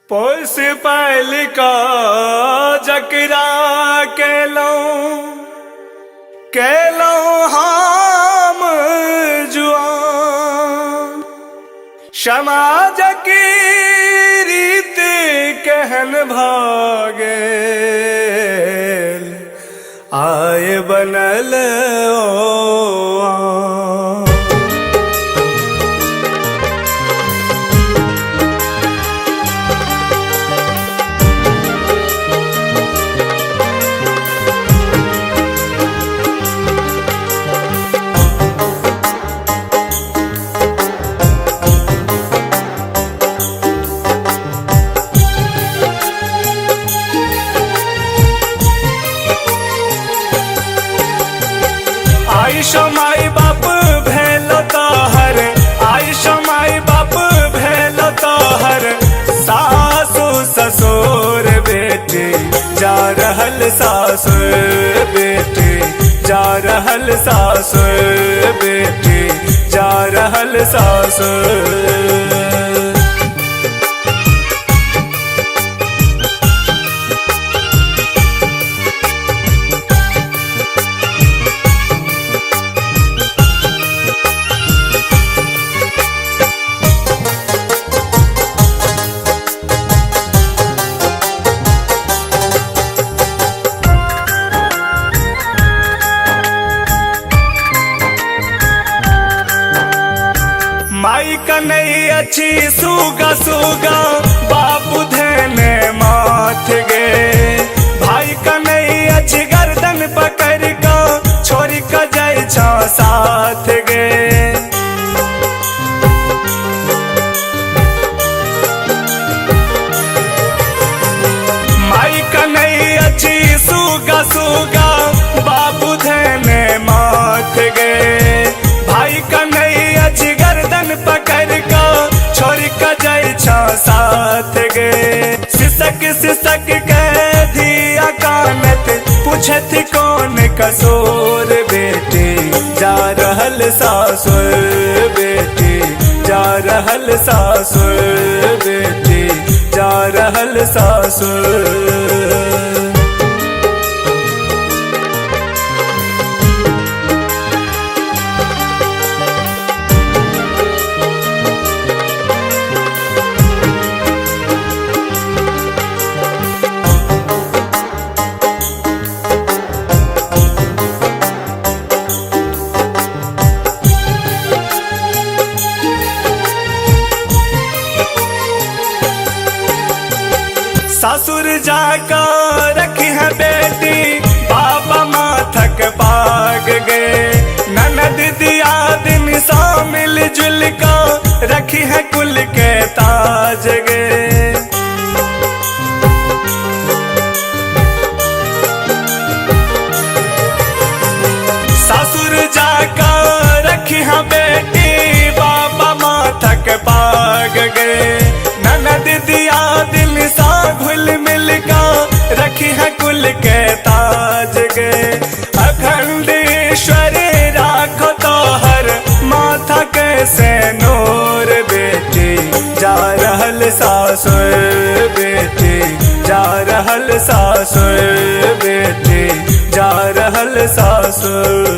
पोस पैल का जकरा केलो हम जुआन समाज की रीत कहन भागे आए बनल आयुषो माई बाप भेलो तोहर आयुषो माई बाप भेलो तोहर सासु ससुर बेटी जा रहल सासुर बेटी जा रहल सासुर बेटी जा रहल सासुर। माई कन्हई अच्छी सुगा सुगा बापू धने माथ गे भाई कन्हई अच्छी गर्दन पकड़ का छोरी का जाय छा साथ गे। माई कन्हई अच्छी सुगा सुगा बापू धने माथ गे भाई कन्हई अच्छी गर्दन पकड़ का छोरी का जाय छा साथ गे। सिसक सिसक कह दिया कानत पूछत कौन कसूर बेटी जा रहल सासुर बेटी जा रहल सासुर बेटी जा रहल सासुर। ससुर जाका रखी है बेटी बाबा माथक पाग गए ननद दिया दिन सा मिल जुल का रखी है कुल के ताज गे। ससुर जाका रखी है बेटी बाबा माथक पाग गए ननद दिया दिल सा घुल मिल का रखी है कुल के ताज गे। अखंडेश्वर राखो तोहर माथा कैसे नूर बेटी जा रहल सासुर बेटी जा रहल सासुर बेटी जा रहल सासुर।